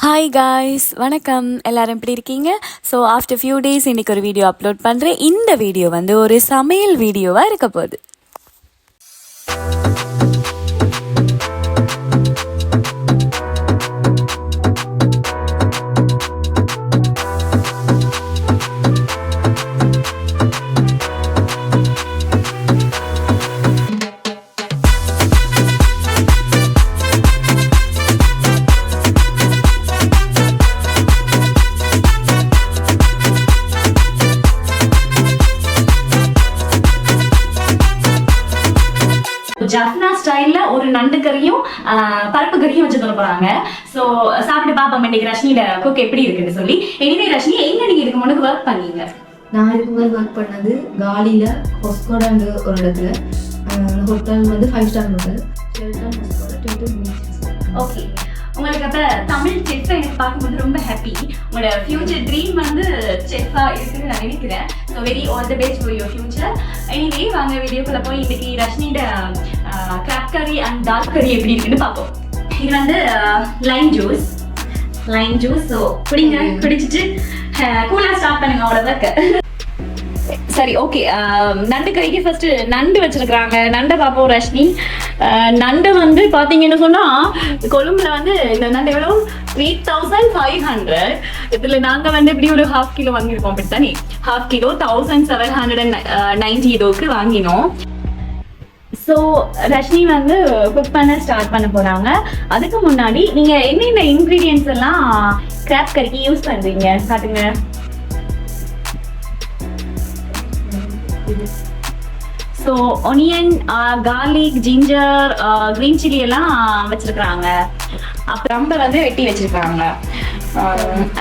Hi guys, வணக்கம். எல்லாரும் எப்படி இருக்கீங்க? ஸோ ஆஃப்டர் ஃபியூ டேஸ் இன்றைக்கி ஒரு வீடியோ அப்லோட் பண்ணுறேன். இந்த வீடியோ வந்து ஒரு சமையல் வீடியோவாக இருக்க போகுது. ஜஃப்னா-ஸ்டைல்ல ஒரு நண்டு கறியும் பருப்பு கறியும் வச்சு தர போறாங்க. ஸோ சாப்பிட்டு பாப்போம் இன்னைக்கு ரஷ்னியோட குக் எப்படி இருக்குன்னு சொல்லி. எனிவே ரஷ்னி, எங்க நீங்க இதுக்கு முன்னாடி ஒர்க் பண்ணீங்க? நான் இதுக்கு முதல் ஒர்க் பண்ணது காலியில் ஹொஸ்கோடாங்க ஒரு இடத்துல. ஹோட்டல் வந்து 5 ஸ்டார் ஹோட்டல். ஓகே, உங்களுக்கு அப்ப தமிழ் செஃப் எனக்கு பார்க்கும்போது ரொம்ப ஹாப்பி. உங்களோட ஃபியூச்சர் ட்ரீம் வந்து செஃப்பா இருக்குன்னு நான் நினைக்கிறேன். So very all the best for your future. Anyway வாங்க வீடியோக்குள்ள போய் இன்னைக்கு ரஷ்னியோட கிராப் கறி அண்ட் தால் கறி எப்படி இருக்குன்னு பார்ப்போம். இது வந்து லைம் ஜூஸ். ஸோ குடிங்க, குடிச்சிட்டு கூலா ஸ்டார்ட் பண்ணுங்க அவ்வளோதான். சரி, ஓகே. நண்டு கறிக்கு ஃபர்ஸ்ட் நண்டு வச்சிருக்கிறாங்க. நண்டை பார்ப்போம் ரஷ்னி. நண்டு வந்து பார்த்தீங்கன்னு சொன்னால் கொழும்புல வந்து இந்த நண்டு எவ்வளோ 3500. இதில் நாங்கள் வந்து இப்படி ஒரு 1/2 கிலோ வாங்கியிருக்கோம். அப்படி தானே 1/2 கிலோ 1790 இதோக்கு வாங்கினோம். ஸோ ரஷ்னி வந்து குக் பண்ண ஸ்டார்ட் பண்ண போகிறாங்க. அதுக்கு முன்னாடி நீங்கள் என்னென்ன இன்க்ரீடியன்ஸ் எல்லாம் கிராப் கறிக்கு யூஸ் பண்ணுறீங்க காட்டுங்க. So onion, garlic, ginger, green chilli எல்லாம் வச்சிருக்கிறாங்க. அப்புறம் வந்து வெட்டி வச்சிருக்காங்க.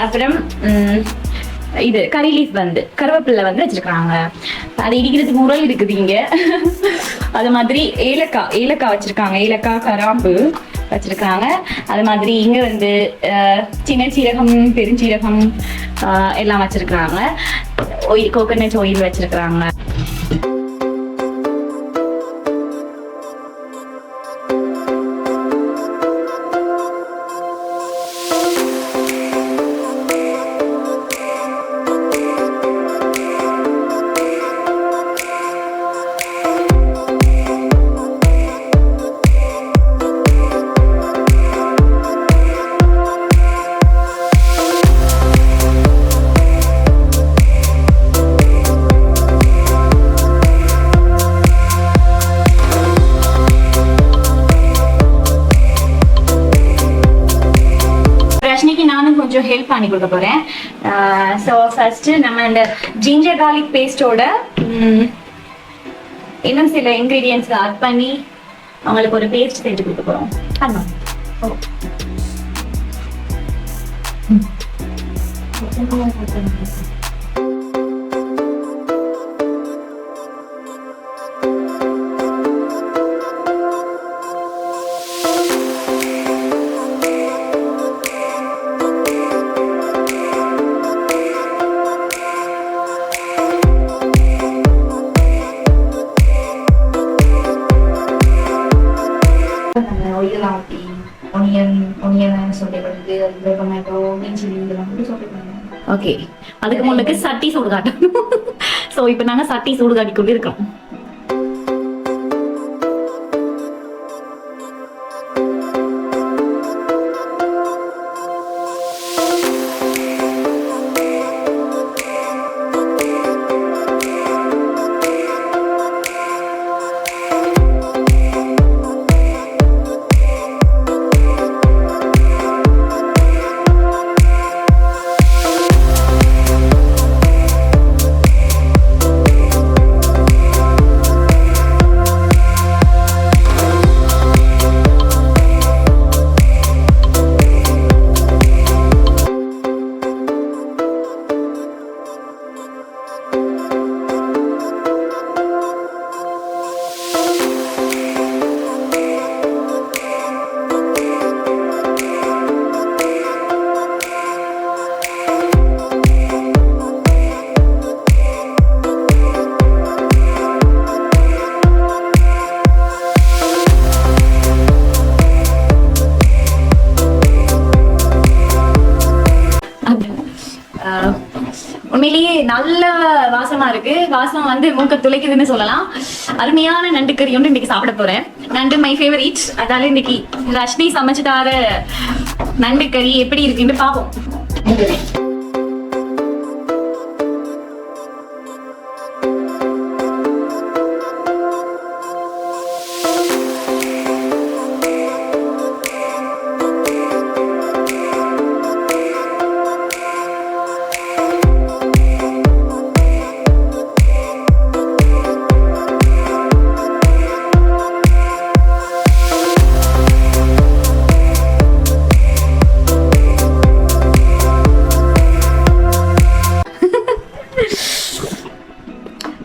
அப்புறம் இது கறி லீஃப் வந்து கருவேப்பிலை வந்து வச்சிருக்காங்க. அது இடிக்கிறதுக்கு முறை இருக்குது இங்க. அது மாதிரி ஏலக்காய் வச்சிருக்காங்க. ஏலக்காய், கராம்பு வச்சிருக்காங்க. அது மாதிரி இங்க வந்து சின்ன சீரகம், பெருஞ்சீரகம் எல்லாம் வச்சிருக்காங்க. கோகனட் ஆயில் வச்சிருக்காங்க. கொஞ்சம் ஹெல்ப் பண்ணி கொடுக்க போறேன். ஸோ ஃபர்ஸ்ட் நம்ம இந்த ஜிஞ்சர் கார்லிக் பேஸ்டோட இன்னும் சில இன்கிரீடியன்ஸ் ஆட் பண்ணி அவங்களுக்கு ஒரு பேஸ்ட் செஞ்சு கொடுக்க போறோம். பண்ணோம். இதெல்லாம் ஊற்றி ஒனியன் சொல்லி பண்ணுறது, அதுக்கப்புறம் டொமேட்டோ, க்ரீன் சில்லி இதெல்லாம் மட்டும் சொல்லி பண்ணுவோம். ஓகே, அதுக்கு முன்னுக்கு சட்டி சூடு காட்டணும். ஸோ இப்போ நாங்கள் சட்டி சூடு காட்டி கொண்டு இருக்கோம். உண்மையிலேயே நல்ல வாசமா இருக்கு. வாசம் வந்து மூக்க துளைக்குதுன்னு சொல்லலாம். அருமையான நண்டு கறி ஒன்று இன்னைக்கு சாப்பிட போறேன். நண்டு மை ஃபேவரட். அதால இன்னைக்கு ரஷ்னி சமைச்சு தர நண்டு கறி எப்படி இருக்குன்னு பார்ப்போம்.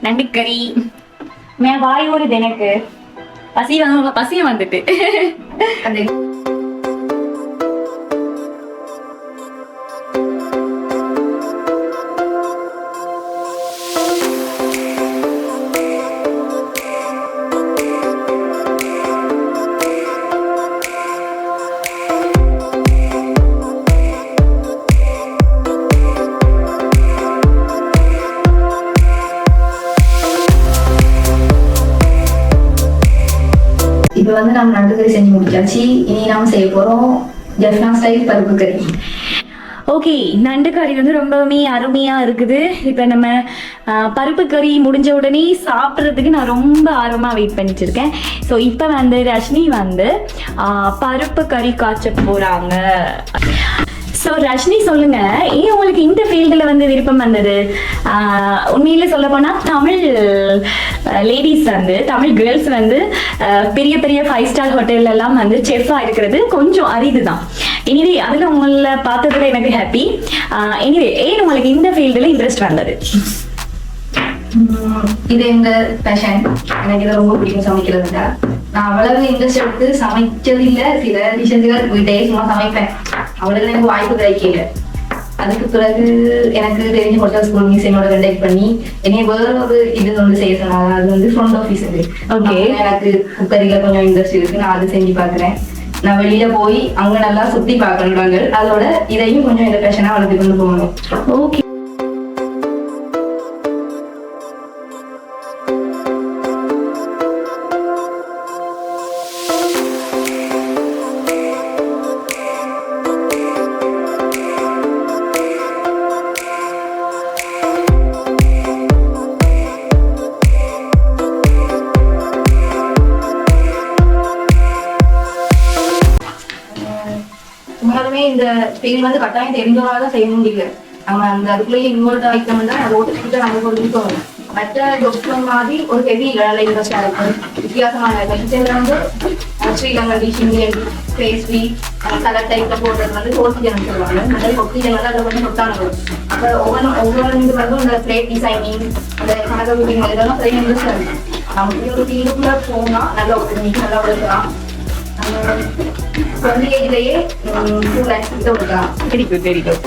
நண்டு கறி வாயோடு எனக்கு பசியம் வந்துட்டு அந்த இப்போ வந்து நம்ம நண்டு கறி செஞ்சு முடிச்சாச்சு. இனி நாம செய்ய போறோம் ஜஃப்னா ஸ்டைல் பருப்பு கறி. ஓகே, நண்டு கறி வந்து ரொம்பவுமே அருமையா இருக்குது. இப்போ நம்ம பருப்பு கறி முடிஞ்ச உடனே சாப்பிட்றதுக்கு நான் ரொம்ப ஆர்வமாக வெயிட் பண்ணிட்டு இருக்கேன். ஸோ இப்போ வந்து ரஷ்னி வந்து பருப்பு கறி காய்ச்ச போறாங்க. ஸோ ரஷ்னி சொல்லுங்க, ஏன் உங்களுக்கு இந்த ஃபீல்டில் வந்து விருப்பம் வந்தது? உண்மையில சொல்ல போனால் தமிழ் லேடிஸ் வந்து தமிழ் கேர்ள்ஸ் வந்து பெரிய பெரிய 5 ஸ்டார் ஹோட்டல்லாம் வந்து செஃப்பாக இருக்கிறது கொஞ்சம் அரிது தான். எனிவே அதில் உங்களை பார்த்ததுல எனக்கு ஹாப்பி. எனிவே ஏன் உங்களுக்கு இந்த ஃபீல்டில் இன்ட்ரெஸ்ட் வந்தது? இது எங்க பேஷன். எனக்கு இதை ரொம்ப பிடிக்கும் சமைக்கிறதுல. நான் அவ்வளவு இன்ட்ரெஸ்ட் எடுத்து சமைச்சது இல்லை. சில டிஷன்ஸுகள் வீட்டே சும்மா சமைப்பேன். அவ்வளவு எனக்கு வாய்ப்பு கிடைக்கல. அதுக்கு பிறகு எனக்கு தெரிஞ்ச ஹோட்டல் ஸ்கூல் மியூசியமோட கண்டக்ட் பண்ணி என்னைய வேற ஒரு இது வந்து செய்ய சொன்னாங்க. அது வந்து ஃப்ரண்ட் ஆஃபீஸ். ஓகே, எனக்கு குக்கரில கொஞ்சம் இன்ட்ரெஸ்ட் இருக்கு. நான் அதை செஞ்சு பாக்குறேன். நான் வெளியில போய் அங்க நல்லா சுத்தி பார்க்கணுறாங்க. அதோட இதையும் கொஞ்சம் இந்த பேஷனா வளர்த்து கொண்டு போகணும். ஓகே, இந்த ஃபீல் வந்து கட்டாயம் தெரிஞ்சவராக செய்ய முடியல. நம்ம அந்த அதுக்குள்ளேயே இன்வால்வ் ஆகிட்டோம் தான் அதை ஓட்டு நம்ம கொண்டு மற்ற டாக்டர் மாதிரி ஒரு ஹெவி நல்ல இன்ட்ரெஸ்டா இருக்கும். வித்தியாசமான கிச்சன்ல வந்து Sri Lankan dish, Indian pastry, colour டைப்ல போடுறது வந்து ஹோல்சேல் சொல்லுவாங்க. நிறைய ஹோல்சேல் வந்து அதை வந்து கொட்டான வரும். அப்போ ஒவ்வொரு இது வந்து இந்த பிளேட் டிசைனிங், அந்த கணக்கு வீட்டிங் இதெல்லாம் பெரிய இன்ட்ரெஸ்டா இருக்கும். நம்ம ஒரு ஃபீல்டுக்குள்ள போனா நல்லா நல்லா உழைக்கலாம். குழந்தையிலேயே 2 lakhs கிட்ட கொடுக்கலாம். தெரியும்.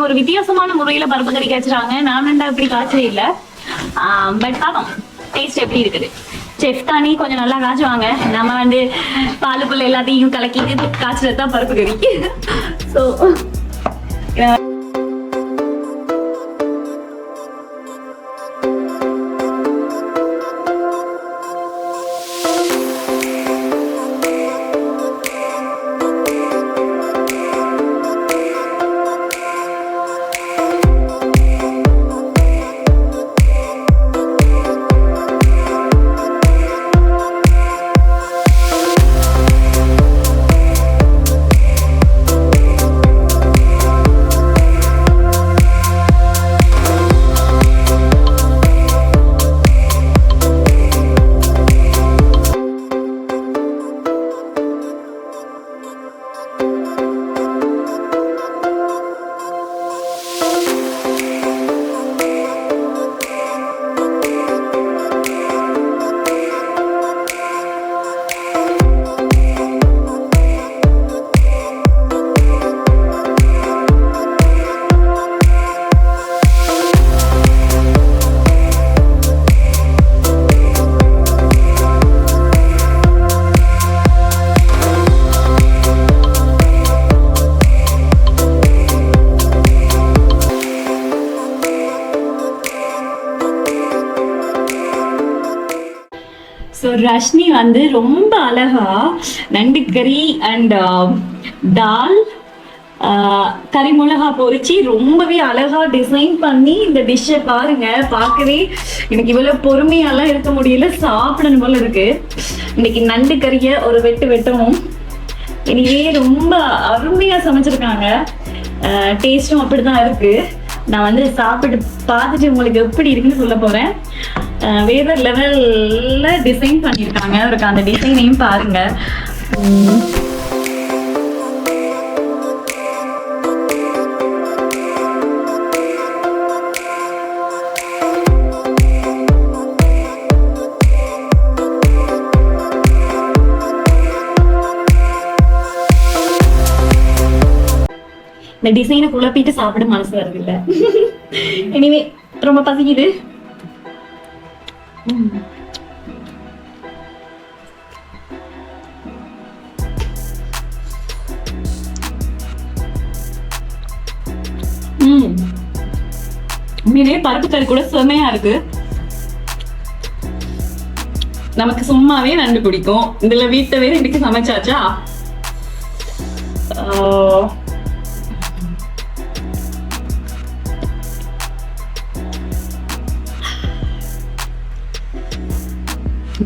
ஒரு வித்தியாசமான முறையில பருப்பு கறி காய்ச்சுறாங்க. நான் இப்படி காய்ச்சவே இல்லை. பட் பாப்போம் டேஸ்ட் எப்படி இருக்குது. செஃப் தானே கொஞ்சம் நல்லா காய்ச்சுவாங்க. நம்ம வந்து பாலுக்குள்ள எல்லாத்தையும் கலக்கிட்டு காய்ச்சறது தான் பருப்பு கறி. ஸோ ஸோ ரஷ்னி வந்து ரொம்ப அழகா நண்டு கறி அண்ட் தால் கறி மிளகா பொரிச்சு ரொம்பவே அழகா டிசைன் பண்ணி இந்த டிஷ்ஷை பாருங்க. பார்க்கவே எனக்கு இவ்வளவு பொறுமையாலாம் இருக்க முடியல, சாப்பிடணும் போல இருக்கு. இன்னைக்கு நண்டு கறியை ஒரு வெட்டவும் இனியே ரொம்ப அருமையா சமைச்சிருக்காங்க. டேஸ்டும் அப்படிதான் இருக்கு. நான் வந்து சாப்பிட்டு பார்த்துட்டு உங்களுக்கு எப்படி இருக்குன்னு சொல்ல போறேன். வேற லெவல்ல டிசைன் பண்ணியிருக்காங்க. அவருக்கு அந்த டிசைனையும் பாருங்க. இந்த டிசைனை குழப்பிட்டு சாப்பிட மனசு வருது இல்ல. எனிவே ரொம்ப பசிக்குது. உண்மையிலேயே பருப்பு கறி கூட செமையா இருக்கு. நமக்கு சும்மாவே நண்டு பிடிக்கும், இதுல வீட்டை வேற இன்னைக்கு சமைச்சாச்சா.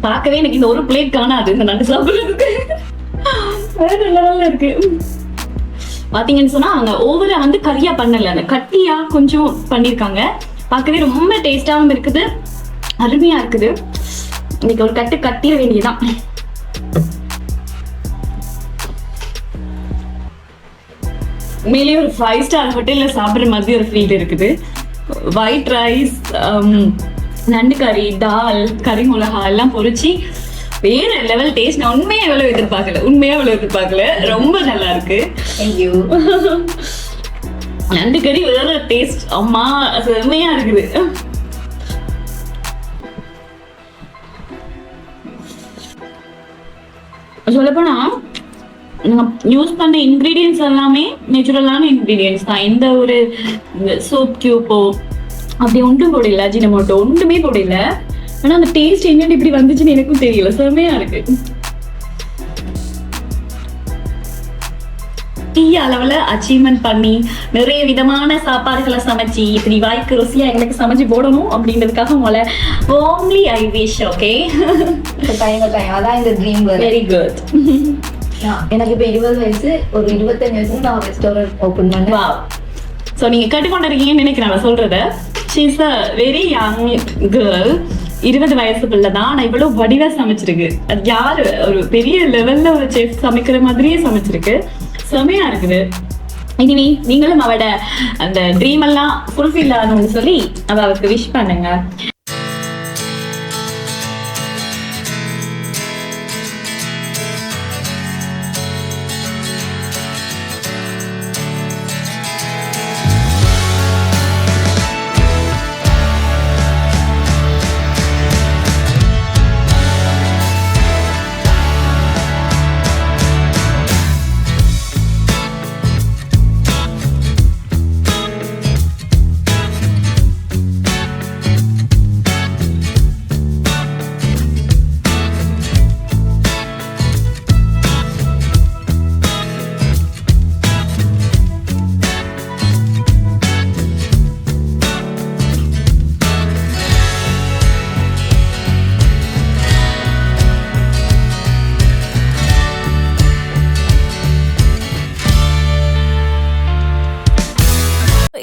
பார்க்கவே எனக்கு இந்த ஒரு பிளேட் காணாது இந்த நண்டு சாப்பிடுறதுக்கு. வேற லெவல்ல இருக்கு. பாத்தீங்கன்னு சொன்னா அங்க ஓவரா வந்து கறியா பண்ணல, அந்த கட்டியா கொஞ்சம் பண்ணிருக்காங்க. பார்க்கவே ரொம்ப டேஸ்டாவும் இருக்குது, அருமையா இருக்குது. இன்னைக்கு ஒரு கட்டு கட்டிட வேண்டியதான். உண்மையிலேயே ஒரு 5 ஸ்டார் ஹோட்டல்ல சாப்பிடுற மாதிரி ஒரு ஃபீல் இருக்குது. ஒயிட் ரைஸ், நண்டு கறி, தால், கறி மிளகா எல்லாம் பொரிச்சு வேற லெவல் டேஸ்ட். நான் உண்மையா எவ்வளவு எதிர்பார்க்கல. ரொம்ப நல்லா இருக்கு. தேங்க்யூ. நண்டு கறி வேற டேஸ்ட், அம்மா செம்மையா இருக்குது. சொல்லப்போனா யூஸ் பண்ண இன்கிரீடியன்ஸ் எல்லாமே நேச்சுரலான இன்கிரீடியன்ஸ் தான். எந்த ஒரு சோப் கியூப்போ அப்படி ஒன்றும் போடல, அஜினமோட்டோ ஒன்றுமே போடல. ஆனா அந்த டேஸ்ட் என்னன்னு இப்படி வந்துச்சுன்னு எனக்கும் தெரியல, செம்மையா இருக்கு. பெரிய அளவுல அச்சீவ்மெண்ட் பண்ணி நிறைய விதமான சாப்பாடுகளை சமைச்சு இப்படி வாய்க்கு ருசியா எங்களுக்கு சமைச்சு போடணும் அப்படின்றதுக்காக உங்களை வார்ம்லி ஐ விஷ். ஓகே, அதான் இந்த ட்ரீம். Very good. எனக்கு இப்ப 20 வயசு, ஒரு 25 வயசுல நான் ரெஸ்டாரண்ட் ஓபன் பண்ணேன். வாவ். ஸோ நீங்க கேட்டுக்கொண்டிருக்கீங்கன்னு நினைக்கிறேன் நான் சொல்றத. She is a very young girl. 20 வயசு பிள்ளை தான், நான் இவ்வளவு வடிவா சமைச்சிருக்கு. அது யாரு ஒரு பெரிய லெவல்ல ஒரு செஃப் சமைக்கிற மாதிரியே சமைச்சிருக்கு. செமையா இருக்குது. இனிமே நீங்களும் அவட அந்த ட்ரீம் எல்லாம் ஃபுல்ஃபில் ஆகணும்னு சொல்லி அவளுக்கு விஷ் பண்ணுங்க.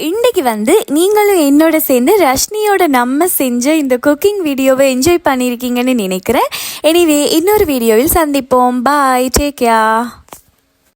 இன்னைக்கு வந்து நீங்களும் என்னோட சேர்ந்து ரஷ்னியோட நம்ம செஞ்ச இந்த குக்கிங் வீடியோவை என்ஜாய் பண்ணியிருக்கீங்கன்னு நினைக்கிறேன். எனிவே இன்னொரு வீடியோவில் சந்திப்போம். பாய், டேக் கேர்.